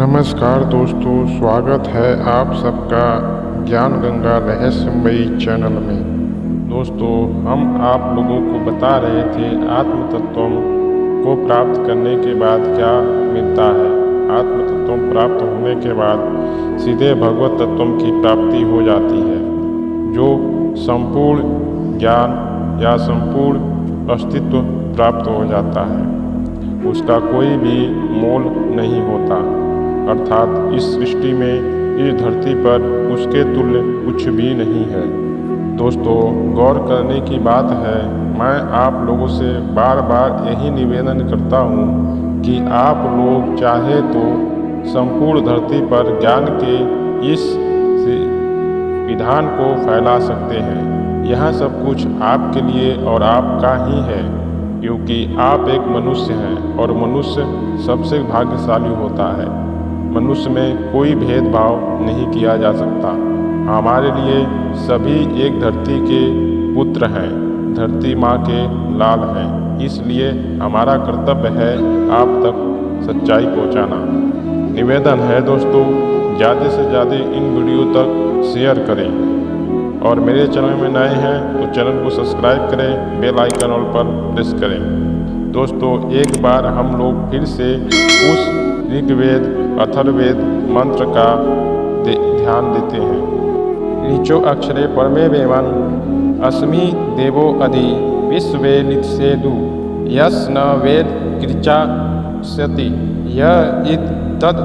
नमस्कार दोस्तों, स्वागत है आप सबका ज्ञान गंगा रहस्यमयी चैनल में। दोस्तों, हम आप लोगों को बता रहे थे आत्म तत्व को प्राप्त करने के बाद क्या मिलता है। आत्म तत्व प्राप्त होने के बाद सीधे भगवत तत्व की प्राप्ति हो जाती है, जो संपूर्ण ज्ञान या संपूर्ण अस्तित्व प्राप्त हो जाता है। उसका कोई भी मोल नहीं होता, अर्थात इस सृष्टि में, इस धरती पर उसके तुल्य कुछ भी नहीं है। दोस्तों, गौर करने की बात है, मैं आप लोगों से बार बार यही निवेदन करता हूँ कि आप लोग चाहे तो संपूर्ण धरती पर ज्ञान के इस विधान को फैला सकते हैं। यह सब कुछ आपके लिए और आपका ही है, क्योंकि आप एक मनुष्य हैं और मनुष्य सबसे भाग्यशाली होता है। मनुष्य में कोई भेदभाव नहीं किया जा सकता। हमारे लिए सभी एक धरती के पुत्र हैं, धरती माँ के लाल हैं। इसलिए हमारा कर्तव्य है आप तक सच्चाई पहुँचाना। निवेदन है दोस्तों, ज़्यादा से ज़्यादा इन वीडियो तक शेयर करें, और मेरे चैनल में नए हैं तो चैनल को सब्सक्राइब करें, बेल आइकन ऑल पर प्रेस करें। दोस्तों, एक बार हम लोग फिर से उस ऋग्वेद अथर्ववेद मंत्र का ध्यान देते हैं। ऋचो अक्षरे परमे वेवन अस्मि देवो अधि विश्वे नित्सेदु यस् न वेद कृचा सति य इत तद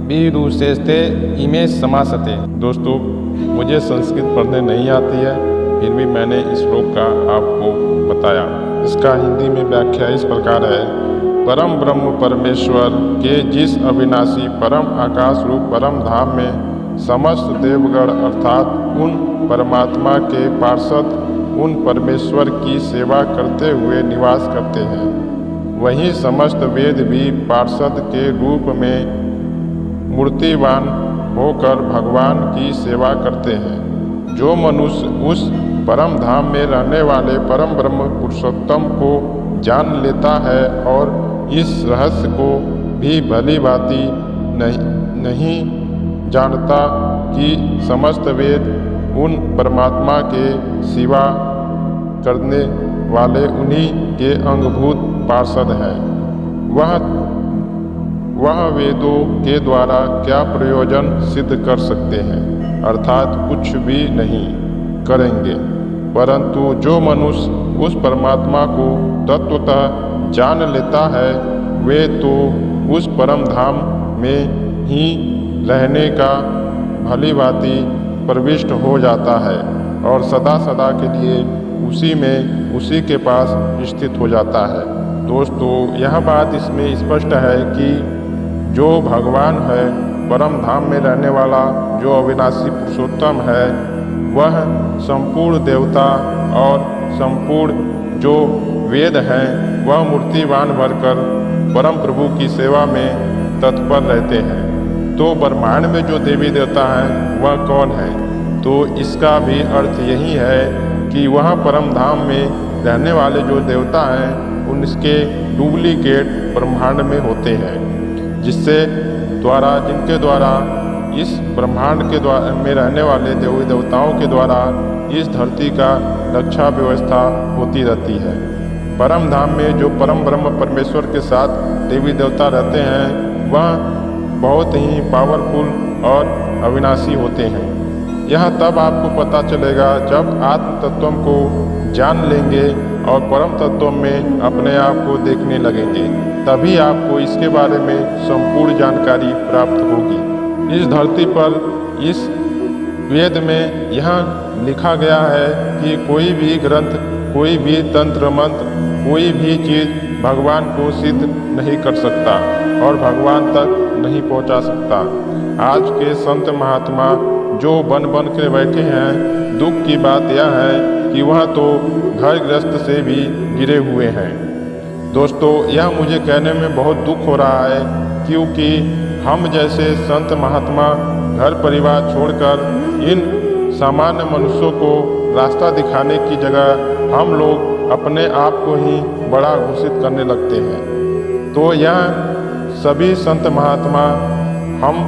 विदुषेस्ते इमे समासते। दोस्तों, मुझे संस्कृत पढ़ने नहीं आती है, फिर भी मैंने इस श्लोक का आपको बताया। इसका हिंदी में व्याख्या इस प्रकार है। परम ब्रह्म परमेश्वर के जिस अविनाशी परम आकाश रूप परम धाम में समस्त देवगण अर्थात उन परमात्मा के पार्षद उन परमेश्वर की सेवा करते हुए निवास करते हैं, वहीं समस्त वेद भी पार्षद के रूप में मूर्तिवान होकर भगवान की सेवा करते हैं। जो मनुष्य उस परम धाम में रहने वाले परम ब्रह्म पुरुषोत्तम को जान लेता है और इस रहस्य को भी भली भांति नहीं जानता कि समस्त वेद उन परमात्मा के सिवा करने वाले उन्हीं के अंगभूत पार्षद हैं, वह वेदों के द्वारा क्या प्रयोजन सिद्ध कर सकते हैं, अर्थात कुछ भी नहीं करेंगे। परंतु जो मनुष्य उस परमात्मा को तत्वतः जान लेता है, वे तो उस परम धाम में ही रहने का भली भांति प्रविष्ट हो जाता है और सदा सदा के लिए उसी में उसी के पास स्थित हो जाता है। दोस्तों, यह बात इसमें स्पष्ट है कि जो भगवान है, परम धाम में रहने वाला जो अविनाशी पुरुषोत्तम है, वह संपूर्ण देवता और संपूर्ण जो वेद हैं, वह मूर्तिवान भरकर परम प्रभु की सेवा में तत्पर रहते हैं। तो ब्रह्मांड में जो देवी देवता हैं, वह कौन है? तो इसका भी अर्थ यही है कि वह परम धाम में रहने वाले जो देवता हैं, उनके डुप्लीकेट ब्रह्मांड में होते हैं, जिनके द्वारा इस ब्रह्मांड के द्वारा में रहने वाले देवी देवताओं के द्वारा इस धरती का रक्षा व्यवस्था होती रहती है। परम धाम में जो परम ब्रह्म परमेश्वर के साथ देवी देवता रहते हैं, वह बहुत ही पावरफुल और अविनाशी होते हैं। यह तब आपको पता चलेगा जब आत्म तत्व को जान लेंगे और परम तत्व में अपने आप को देखने लगेंगे, तभी आपको इसके बारे में संपूर्ण जानकारी प्राप्त होगी। इस धरती पर इस वेद में यह लिखा गया है कि कोई भी ग्रंथ, कोई भी तंत्र मंत्र, कोई भी चीज़ भगवान को सिद्ध नहीं कर सकता और भगवान तक नहीं पहुंचा सकता। आज के संत महात्मा जो बन के बैठे हैं, दुख की बात यह है कि वह तो घर गृहस्थ से भी गिरे हुए हैं। दोस्तों, यह मुझे कहने में बहुत दुख हो रहा है, क्योंकि हम जैसे संत महात्मा घर परिवार छोड़कर इन सामान्य मनुष्यों को रास्ता दिखाने की जगह हम लोग अपने आप को ही बड़ा घोषित करने लगते हैं। तो यह सभी संत महात्मा हम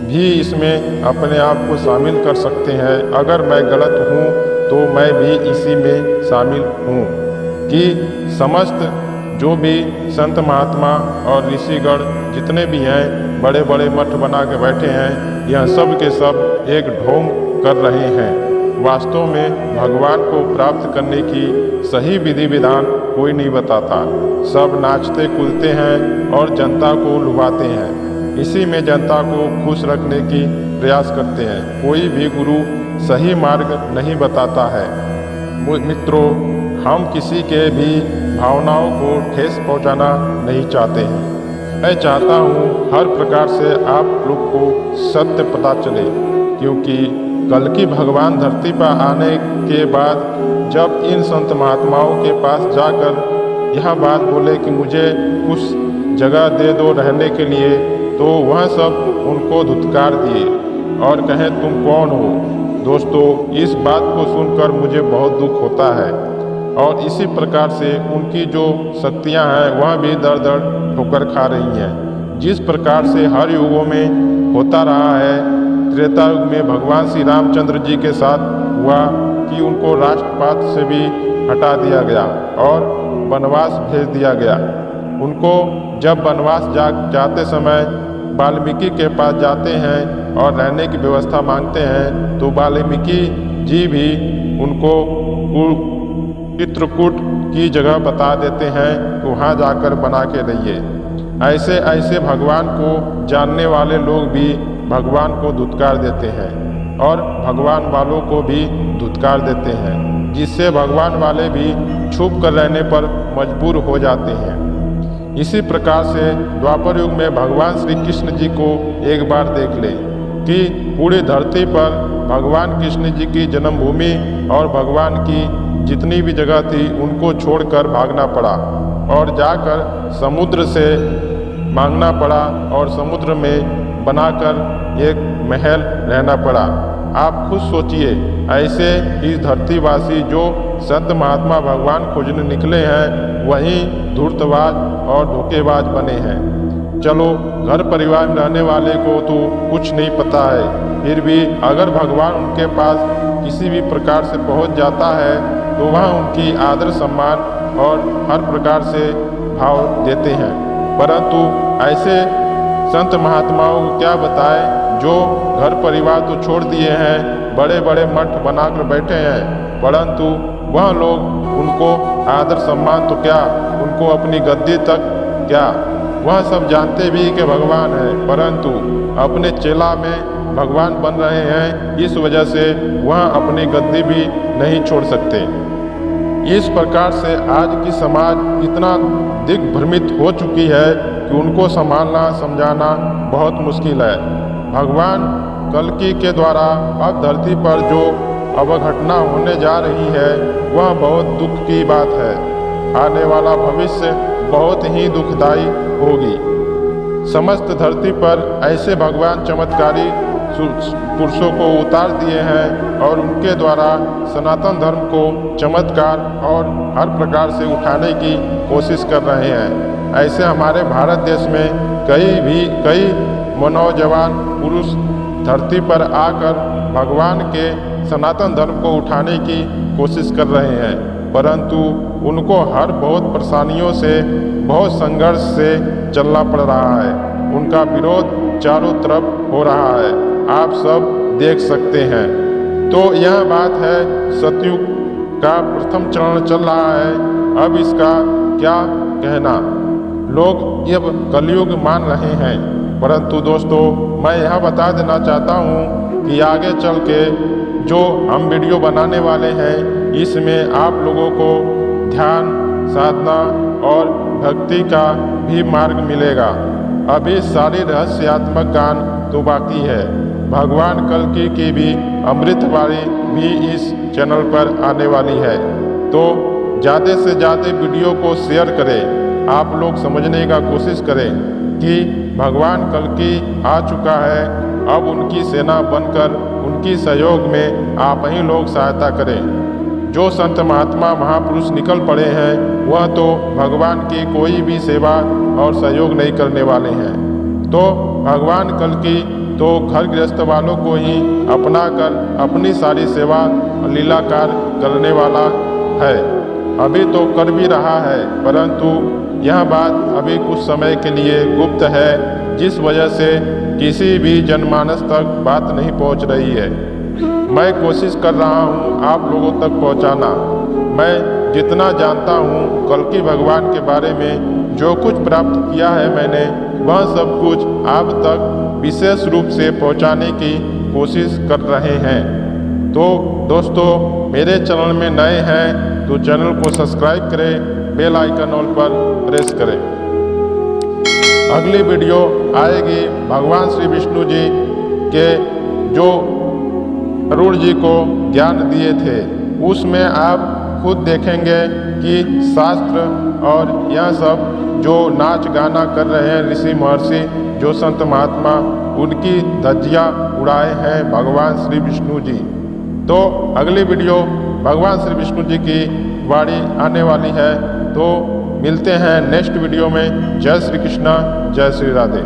भी इसमें अपने आप को शामिल कर सकते हैं। अगर मैं गलत हूँ तो मैं भी इसी में शामिल हूँ कि समस्त जो भी संत महात्मा और ऋषिगण जितने भी हैं, बड़े बड़े मठ बना के बैठे हैं, यह सब के सब एक ढोंग कर रहे हैं। वास्तव में भगवान को प्राप्त करने की सही विधि विधान कोई नहीं बताता। सब नाचते कूदते हैं और जनता को लुभाते हैं। इसी में जनता को खुश रखने की प्रयास करते हैं। कोई भी गुरु सही मार्ग नहीं बताता है। मित्रों, हम किसी के भी भावनाओं को ठेस पहुंचाना नहीं चाहते हैं। मैं चाहता हूं हर प्रकार से आप लोग को सत्य पता चले, क्योंकि कल की भगवान धरती पर आने के बाद जब इन संत महात्माओं के पास जाकर यह बात बोले कि मुझे कुछ जगह दे दो रहने के लिए, तो वह सब उनको धुतकार दिए और कहें तुम कौन हो। दोस्तों, इस बात को सुनकर मुझे बहुत दुख होता है। और इसी प्रकार से उनकी जो शक्तियां हैं वह भी दर दर ठोकर खा रही हैं। जिस प्रकार से हर युगों में होता रहा है, त्रेता युग में भगवान श्री रामचंद्र जी के साथ हुआ कि उनको राष्ट्रपात से भी हटा दिया गया और वनवास भेज दिया गया। उनको जब वनवास जाते समय वाल्मीकि के पास जाते हैं और रहने की व्यवस्था मांगते हैं, तो वाल्मीकि जी भी उनको चित्रकूट की जगह बता देते हैं कि वहाँ जाकर बना के रहिए। ऐसे ऐसे भगवान को जानने वाले लोग भी भगवान को धुतकार देते हैं और भगवान वालों को भी धुतकार देते हैं, जिससे भगवान वाले भी छुप कर रहने पर मजबूर हो जाते हैं। इसी प्रकार से द्वापर युग में भगवान श्री कृष्ण जी को एक बार देख लें कि पूरी धरती पर भगवान कृष्ण जी की जन्मभूमि और भगवान की जितनी भी जगह थी उनको छोड़कर भागना पड़ा और जाकर समुद्र से मांगना पड़ा और समुद्र में बनाकर एक महल रहना पड़ा। आप खुद सोचिए, ऐसे इस धरतीवासी जो संत महात्मा भगवान खोजने निकले हैं, वहीं धूर्तबाज और धोखेबाज बने हैं। चलो, घर परिवार में रहने वाले को तो कुछ नहीं पता है, फिर भी अगर भगवान उनके पास किसी भी प्रकार से पहुंच जाता है तो वह उनकी आदर सम्मान और हर प्रकार से भाव देते हैं। परंतु ऐसे संत महात्माओं को क्या बताएं जो घर परिवार तो छोड़ दिए हैं, बड़े बड़े मठ बनाकर बैठे हैं, परंतु वह लोग उनको आदर सम्मान तो क्या, उनको अपनी गद्दी तक क्या, वह सब जानते भी कि भगवान है, परंतु अपने चेला में भगवान बन रहे हैं। इस वजह से वह अपनी गद्दी भी नहीं छोड़ सकते। इस प्रकार से आज की समाज इतना दिग्भ्रमित हो चुकी है कि उनको संभालना समझाना बहुत मुश्किल है। भगवान कल्कि के द्वारा अब धरती पर जो अवघटना होने जा रही है वह बहुत दुख की बात है। आने वाला भविष्य बहुत ही दुखदायी होगी। समस्त धरती पर ऐसे भगवान चमत्कारी पुरुषों को उतार दिए हैं और उनके द्वारा सनातन धर्म को चमत्कार और हर प्रकार से उठाने की कोशिश कर रहे हैं। ऐसे हमारे भारत देश में कई नौजवान पुरुष धरती पर आकर भगवान के सनातन धर्म को उठाने की कोशिश कर रहे हैं, परंतु उनको हर बहुत परेशानियों से, बहुत संघर्ष से चलना पड़ रहा है। उनका विरोध चारों तरफ हो रहा है, आप सब देख सकते हैं। तो यह बात है, सतयुग का प्रथम चरण चल रहा है। अब इसका क्या कहना, लोग अब कलयुग मान रहे हैं, परंतु दोस्तों मैं यह बता देना चाहता हूँ कि आगे चल के जो हम वीडियो बनाने वाले हैं इसमें आप लोगों को ध्यान, साधना और भक्ति का भी मार्ग मिलेगा। अभी सारी रहस्यात्मक ज्ञान तो बाकी है। भगवान कल्कि की भी अमृतवाणी भी इस चैनल पर आने वाली है, तो ज़्यादा से ज़्यादा वीडियो को शेयर करें। आप लोग समझने का कोशिश करें कि भगवान कल्कि आ चुका है। अब उनकी सेना बनकर उनकी सहयोग में आप ही लोग सहायता करें। जो संत महात्मा महापुरुष निकल पड़े हैं वह तो भगवान की कोई भी सेवा और सहयोग नहीं करने वाले हैं। तो भगवान कल्कि तो घर गृहस्थ वालों को ही अपना कर अपनी सारी सेवा लीलाकार करने वाला है। अभी तो कर भी रहा है, परंतु यह बात अभी कुछ समय के लिए गुप्त है, जिस वजह से किसी भी जनमानस तक बात नहीं पहुंच रही है। मैं कोशिश कर रहा हूं आप लोगों तक पहुंचाना। मैं जितना जानता हूं कल्कि भगवान के बारे में, जो कुछ प्राप्त किया है मैंने, वह सब कुछ आप तक विशेष रूप से पहुंचाने की कोशिश कर रहे हैं। तो दोस्तों, मेरे चैनल में नए हैं तो चैनल को सब्सक्राइब करें, बेल आइकन ऑल पर प्रेस करें। अगली वीडियो आएगी भगवान श्री विष्णु जी के जो गरुड़ जी को ज्ञान दिए थे, उसमें आप खुद देखेंगे कि शास्त्र और यह सब जो नाच गाना कर रहे हैं ऋषि महर्षि जो संत महात्मा, उनकी धज्जियाँ उड़ाए हैं भगवान श्री विष्णु जी। तो अगली वीडियो भगवान श्री विष्णु जी की वाणी आने वाली है। तो मिलते हैं नेक्स्ट वीडियो में। जय श्री कृष्णा, जय श्री राधे।